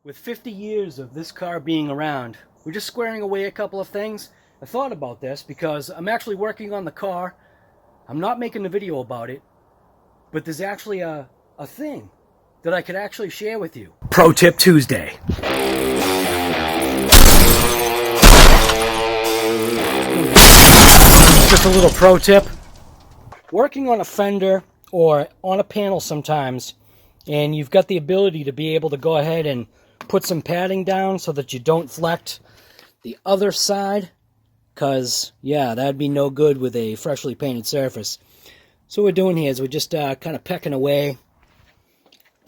With 50 years of this car being around, we're just squaring away a couple of things. I thought about this because I'm actually working on the car. I'm not making a video about it, but there's actually a thing that I could actually share with you. Pro Tip Tuesday. Just a little pro tip. Working on a fender or on a panel sometimes, and you've got the ability to be able to go ahead and put some padding down so that you don't flex the other side, because yeah, that'd be no good with a freshly painted surface. So what we're doing here is we're just kind of pecking away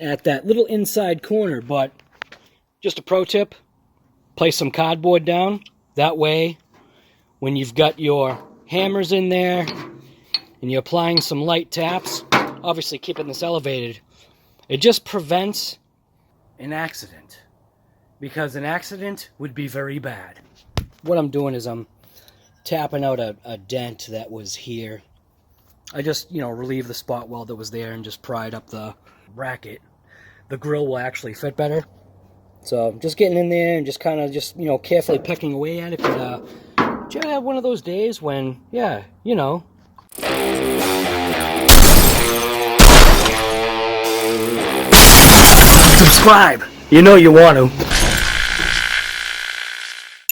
at that little inside corner. But just a pro tip, place some cardboard down. That way when you've got your hammers in there and you're applying some light taps, obviously keeping this elevated, it just prevents an accident, because an accident would be very bad. What I'm doing is I'm tapping out a dent that was here. I just, relieved the spot weld that was there and just pried up the bracket. The grill will actually fit better. So I'm just getting in there and just kind of carefully pecking away at it. But do you have one of those days when, subscribe. You know you want to.